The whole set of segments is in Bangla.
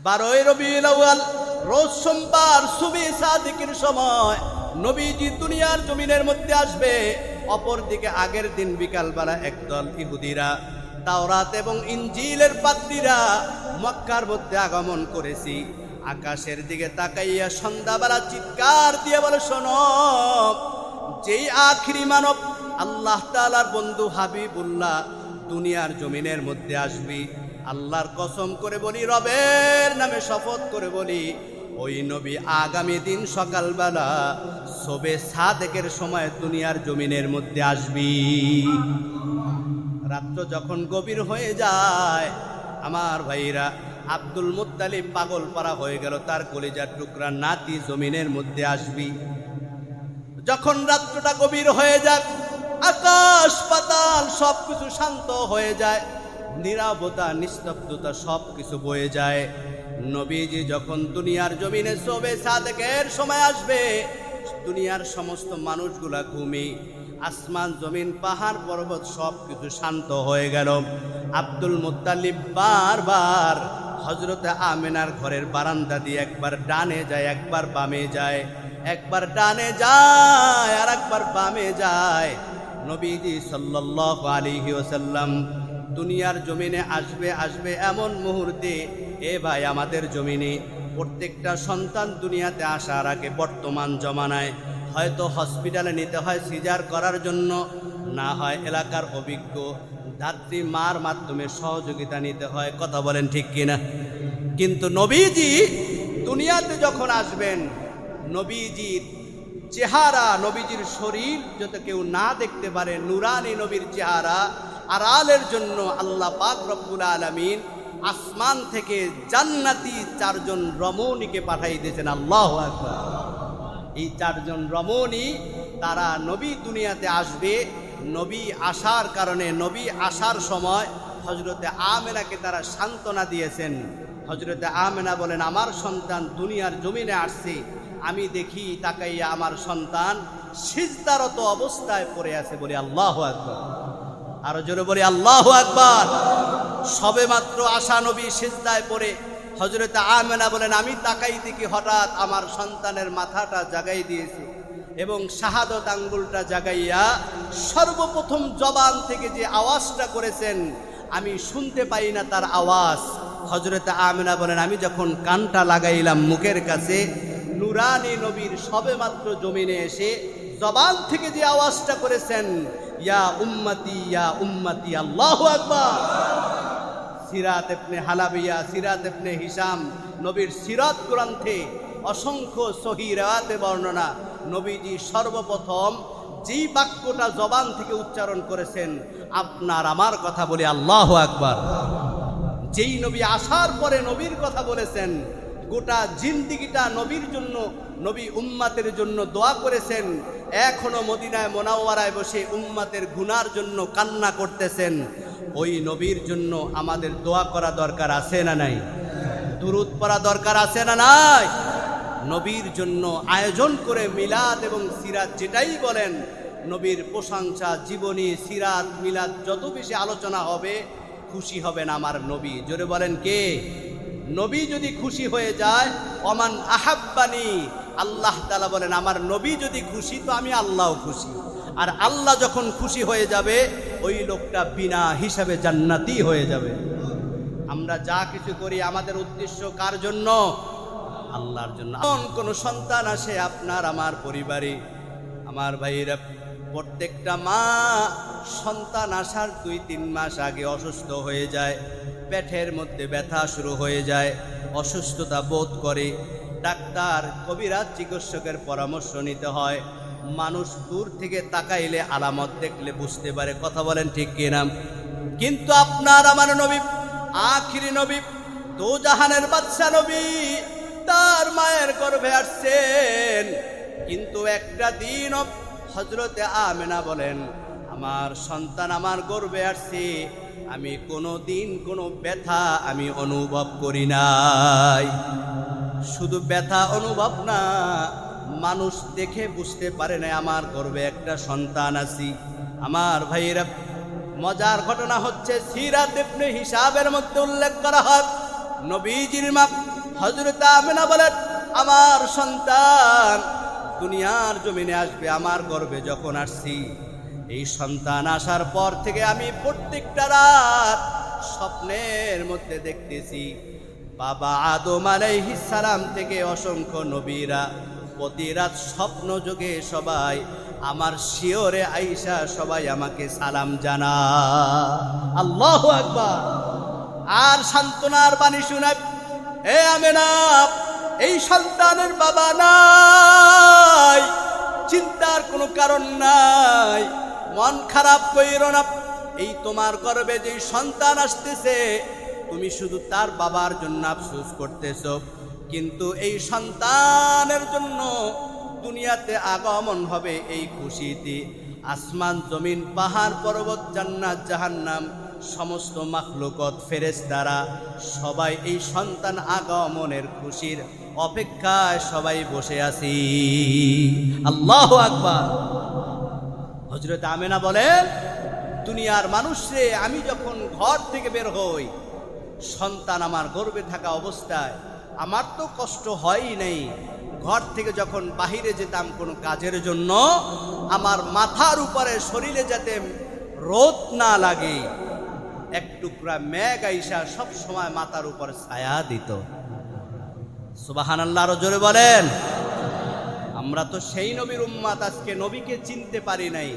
12 রবিউল আউয়াল রোজ সোমবার সুবহি সাদিকের সময় নবীজি দুনিয়ার জমিনের মধ্যে আসবে। অপরদিকে আগের দিন বিকালবেলা একদল ইহুদিরা তাওরাত এবং ইনজিলের পাদ্রীরা মক্কার মধ্যে আগমন করেছি। আকাশের দিকে তাকাইয়া সন্ধ্যাবেলা চিৎকার দিয়ে বলে, শোনো, যেই আখিরি মানব আল্লাহ তাআলার বন্ধু হাবিবুল্লাহ দুনিয়ার জমিনের মধ্যে আসবি, আল্লাহর কসম করে বলি, রবের নামে শপথ করে বলি, ওই নবী আগামী দিন সকালবেলা শবে সাদেকের সময় দুনিয়ার জমিনের মধ্যে আসবি। রাত্র যখন গভীর হয়ে যায়, আমার ভাইরা, আব্দুল মুত্তালিব পাগল পারা হয়ে গেল, তার কলিজার টুকরা নাতি জমিনের মধ্যে আসবি। যখন রাত্রটা গভীর হয়ে যায়, আকাশ পাতাল সবকিছু শান্ত হয়ে যায়, নীরবতা নিস্তব্ধতা সবকিছু বয়ে যায়। নবীজি যখন দুনিয়ার জমিনে শবে সাদেকের সময় আসবে, দুনিয়ার সমস্ত মানুষগুলা ঘুমে, আসমান জমিন পাহাড় পর্বত সবকিছু শান্ত হয়ে গেল। আব্দুল মুত্তালিব বারবার হযরতে আমেনার ঘরের বারান্দা দিয়ে একবার ডানে যায়, একবার বামে যায়, একবার ডানে যায় আর একবার বামে যায়। নবীজি সাল্লাল্লাহু আলাইহি ওয়াসাল্লাম দুনিয়ার জমিনে আসবে এমন মুহূর্তে, এ ভাই, আমাদের জমিনে প্রত্যেকটা সন্তান দুনিয়াতে আসার আগে বর্তমান জমানায় হয়তো হসপিটালে নিতে হয় সিজার করার জন্য, না হয় এলাকার অভিজ্ঞ ধাত্রী মার মাধ্যমে সহযোগিতা নিতে হয়। কথা বলেন ঠিক কিনা? কিন্তু নবীজি দুনিয়াতে যখন আসবেন, নবীজির চেহারা, নবীজির শরীর যাতে কেউ না দেখতে পারে, নুরানি নবীর চেহারা আড়ালের জন্য আল্লাহ পাক রব্বুল আলামিন আসমান থেকে জান্নাতি 4 জন রমণীকে পাঠাই দিয়েছেন। আল্লাহু আকবার। এই 4 জন রমণী, তারা নবী দুনিয়াতে আসবে। নবী আসার কারণে, নবী আসার সময় হযরতে আমেনাকে তারা সান্ত্বনা দিয়েছেন। হযরতে আমেনা বলেন, আমার সন্তান দুনিয়ার জমিনে আসছে, আমি দেখি তাকাইয়া আমার সন্তান সিজদারত অবস্থায় পড়ে আছে। বলি আল্লাহু আকবার। আরো জোরে বলি আল্লাহু আকবার। সবে মাত্র আসা নবী সিজদায় পড়ে, হযরতে আমেনা বলেন, আমি তাকাই দেখি হঠাৎ আমার সন্তানের মাথাটা জাগাই দিয়েছে এবং শাহাদত আঙ্গুলটা জাগাইয়া সর্বপ্রথম জবান থেকে যে আওয়াজটা করেছেন, আমি শুনতে পাই না তার আওয়াজ। হযরতে আমেনা বলেন, আমি যখন কানটা লাগাইলাম মুখের কাছে, নুরানি নবীর সবে মাত্র জমিনে এসে জবান থেকে যে আওয়াজটা করেছেন, ইয়া উম্মতি ইয়া উম্মতি, আল্লাহু আকবার। সিরাত ইবনে হালাবিয়া, সিরাত ইবনে হিশাম, নবীর সিরাত গ্রন্থে অসংখ্য সহিহ riwayate বর্ণনা, নবীজি সর্বপ্রথম যেই বাক্যটা জবান থেকে উচ্চারণ করেছেন, আপনার আমার কথা বলি আল্লাহু আকবার। যেই নবী আসার পরে নবীর কথা বলেছেন, গোটা জিন্দেগিটা নবীর জন্য, নবী উম্মাতের জন্য দোয়া করেছেন। এখনো মদিনায় মুনাওয়ারায় বসে উম্মাতের গুনার জন্য কান্না করতেছেন। ওই নবীর জন্য আমাদের দোয়া করা দরকার আছে না নাই? দুরূদ পড়া দরকার আছে না নাই? নবীর জন্য আয়োজন করে মিলাদ এবং সিরাত যেটাই বলেন, নবীর প্রশংসা, জীবনী, সিরাত, মিলাদ যত বেশি আলোচনা হবে, খুশি হবেন আমার নবী। জোরে বলেন কে? নবী যদি খুশি হয়ে যায়, ওমান আহাব্বানি, আল্লাহ তাআলা বলেন, আমার নবী যদি খুশি তো আমি আল্লাহও খুশি। আর আল্লাহ যখন খুশি হয়ে যাবে, ওই লোকটা বিনা হিসাবে জান্নাতি হয়ে যাবে। আমরা যা কিছু করি আমাদের উদ্দেশ্য কার জন্য? আল্লাহর জন্য। কোন সন্তান আসে আপনার আমার পরিবারে, আমার ভাইরা, প্রত্যেকটা মা সন্তান আসার 2-3 মাস আগে অসুস্থ হয়ে যায়, পেটের মধ্যে ব্যথা শুরু হয়ে যায়, অসুস্থতা বোধ করে, ডাক্তার কবিরাজ চিকিৎসকের পরামর্শ নিতে হয়। মানুষ দূর থেকে তাকাইলে, আলামত দেখলে বুঝতে পারে। কথা বলেন ঠিক কিনা? কিন্তু আপনার আমার নবী, আখিরি নবী, দোজাহানের বাদশা নবী, তার মায়ের গর্ভে আসছেন। কিন্তু একটা দিন হযরতে আমেনা বলেন, আমার সন্তান আমার গর্ভে আসছে, আমি কোনো দিন কোনো ব্যথা আমি অনুভব করি নাই। শুধু ব্যথা অনুভব না, মানুষ দেখে বুঝতে পারে না আমার গর্ভে একটা সন্তান আছে। আমার ভাইয়েরা, মজার ঘটনা হচ্ছে সিরাত ইবনে হিশামের মধ্যে উল্লেখ করা হয়, নবীজির মা হযরত আমেনা বলেন, আমার সন্তান দুনিয়ার জমিনে আসবে। আমার গর্ভে যখন আসছি, এই সন্তান আসার পর থেকে আমি প্রত্যেকটা রাত স্বপ্নের মধ্যে দেখতেছি বাবা আদম আলাইহিস সালাম থেকে অসংখ্য নবীরা প্রতি রাত স্বপ্ন যোগে সবাই আমার শিয়রে আইসা সবাই আমাকে সালাম জানা। আল্লাহু আকবার। আর সান্ত্বনার বাণী শুনে, এ আমেনা, এই সন্তানের বাবা নাই, চিন্তার কোনো কারণ নাই, মন খারাপ কইরো না। এই তোমার গর্ভে যে সন্তান আসতেছে, তুমি শুধু তার বাবার জন্য আফসোস করতেছ, কিন্তু এই সন্তানের জন্য দুনিয়াতে আগমন হবে এই খুশিতে আসমান জমিন পাহাড় পর্বত জান্নাত জাহান্নাম সমস্ত মাখলুকত ফেরেশতারা সবাই এই সন্তান আগমনের খুশির অপেক্ষায় সবাই বসে আছি। আল্লাহু আকবার। হযরত আমেনা বলেন, দুনিয়ার মানুষরে আমি যখন ঘর থেকে বের হই, সন্তান আমার গর্ভে থাকা অবস্থায় আমার তো কষ্ট হয়ই নাই। ঘর থেকে যখন বাহিরে যেতাম কোনো কাজের জন্য, আমার মাথার উপরে শরীরে যাতে রোদ না লাগে, এক টুকরা মেঘ আইসা সব সময় মাথার উপর ছায়া দিত। সুবহানাল্লাহ, আরো জোরে বলেন। আমরা তো সেই নবীর উম্মত, আজকে নবীকে চিনতে পারি নাই,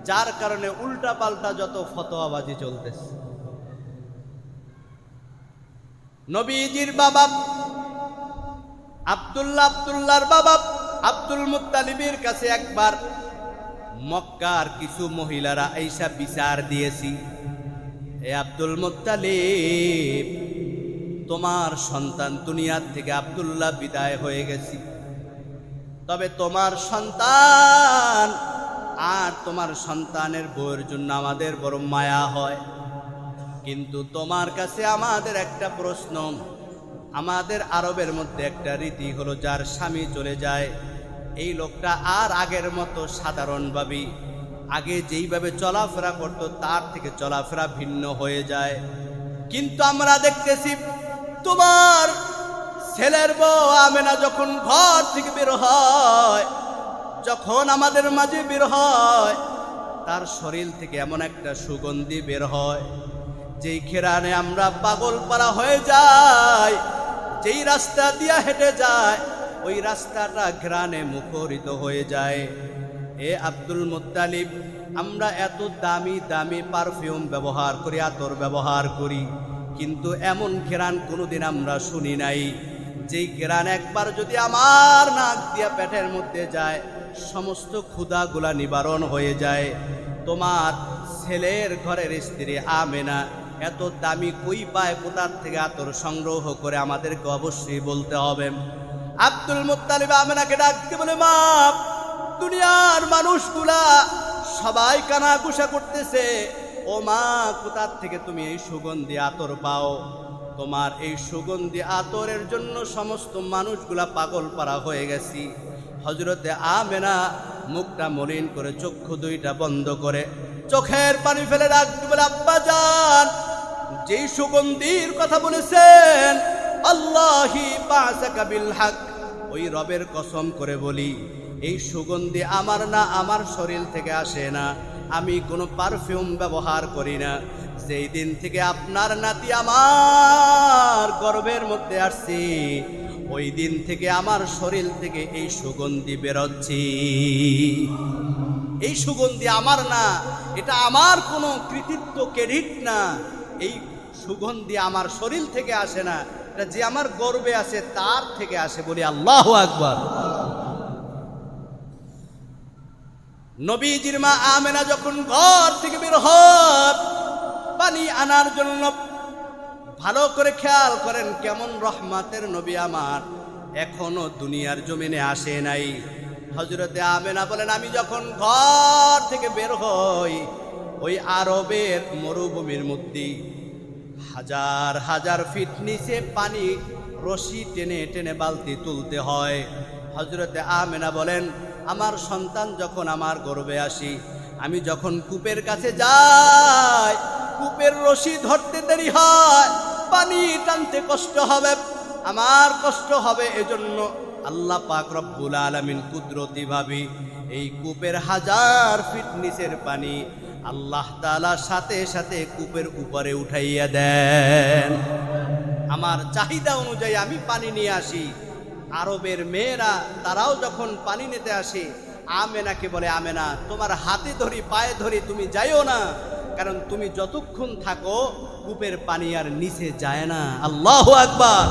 যার কারণে উল্টা পাল্টা যত ফতোয়াবাজি চলতেছে। নবীজির বাবা আব্দুল্লাহর বাবা আব্দুল মুত্তালিবের কাছে একবার মক্কার কিছু মহিলারা আইসা বিচার দিয়েছি, এ আব্দুল মুত্তালিব, তোমার সন্তান দুনিয়ার থেকে আব্দুল্লাহ বিদায় হয়ে গেছি, তবে তোমার সন্তান আর তোমার সন্তানের বউয়ের জন্য আমাদের বড় মায়া হয়। কিন্তু তোমার কাছে আমাদের একটা প্রশ্ন, আমাদের আরবের মধ্যে একটা রীতি হলো, যার স্বামী চলে যায় এই লোকটা আর আগের মতো সাধারণভাবে আগে যেইভাবে চলাফেরা করত তার থেকে চলাফেরা ভিন্ন হয়ে যায়। কিন্তু আমরা দেখতেছি তোমার ছেলের বউ আমেনা যখন ঘর থেকে বের হয়, যখন আমাদের মাঝে বের হয়, তার শরীর থেকে এমন একটা সুগন্ধি বের হয়, যেই ঘেরানে আমরা পাগল পারা হয়ে যাই। যেই রাস্তা দিয়া হেঁটে যায় ওই রাস্তাটা ঘ্রাণে মুখরিত হয়ে যায়। এ আব্দুল মুত্তালিব, আমরা এত দামি দামি পারফিউম ব্যবহার করি, আতর ব্যবহার করি, কিন্তু এমন ঘ্রাণ কোনোদিন আমরা শুনি নাই। যেই ঘ্রাণ একবার যদি আমার নাক দিয়া পেটের মধ্যে যায়, সমস্ত ক্ষুধাগুলা নিবারণ হয়ে যায়। তোমার ছেলের ঘরের স্ত্রী আমেনা এত দামি কই পায়, কোথার থেকে আতর সংগ্রহ করে আমাদেরকে অবশ্যই বলতে হবে। আব্দুল মুত্তালিব আমেনাকে ডাকতে বলে, মা, দুনিয়ার মানুষগুলা সবাই কানাঘুষা করতেছে, ও মা, কোথার থেকে তুমি এই সুগন্ধি আতর পাও? তোমার এই সুগন্ধি আতরের জন্য সমস্ত মানুষগুলা পাগল পারা হয়ে গেছি। হযরতে আমেনা মুখটা মলিন করে চক্ষু দুইটা বন্ধ করে চোখের পানি ফেলে ডাকতে বলে, আব্বাজান, যেই সুগন্ধির কথা বলেছেন, আল্লাহি বাসাকা বিল হক, ওই রবের কসম করে বলি, এই সুগন্ধি আমার না, আমার শরীর থেকে আসে না, আমি কোনো পারফিউম ব্যবহার করি না। যেই দিন থেকে আপনার নাতি আমার গর্ভের মধ্যে আসছে, ওই দিন থেকে আমার শরীর থেকে এই সুগন্ধি বেরোচ্ছে। এই সুগন্ধি আমার না, এটা আমার কোনো কৃতিত্ব, ক্রেডিট না। এই সুগন্ধি আমার শরীর থেকে আসে না, এটা যে আমার গর্ভে আছে তার থেকে আসে। বলি আল্লাহু আকবার। নবীজির মা আমেনা যখন ঘর থেকে বের হয় পানি আনার জন্য, ভালো করে খেয়াল করেন, কেমন রহমতের নবী আমার এখনো দুনিয়ার জমিনে আসে নাই। হযরতে আমেনা বলেন, আমি যখন ঘর থেকে বের হই, ওই আরবের মরুভূমির মধ্যে হাজার হাজার ফিট নিচে পানি রশি টেনে টেনে বালতি তুলতে হয়। হযরতে আমেনা বলেন, আমার সন্তান যখন আমার গর্ভে আসি, আমি যখন কূপের কাছে যাই, কূপের রশি ধরতে দেরি হয়, পানি টানতে কষ্ট হবে, আমার কষ্ট হবে, এজন্য আল্লাহ পাক রব্বুল আলামিন কুদরতি ভাবে এই কূপের 1000 ফিট নিচের পানি আল্লাহ তাআলা সাথে সাথে কূপের উপরে উঠাইয়া দেন। আমার চাহিদা অনুযায়ী আমি পানি নিয়ে আসি। আরবের মেয়েরা তারাও যখন পানি নিতে আসে, আমেনাকে বলে, আমেনা তোমার হাতে ধরি পায়ে ধরি, তুমি যাইও না, কারণ তুমি যতক্ষণ থাকো কূপের পানি আর নিচে যায় না। আল্লাহু আকবার।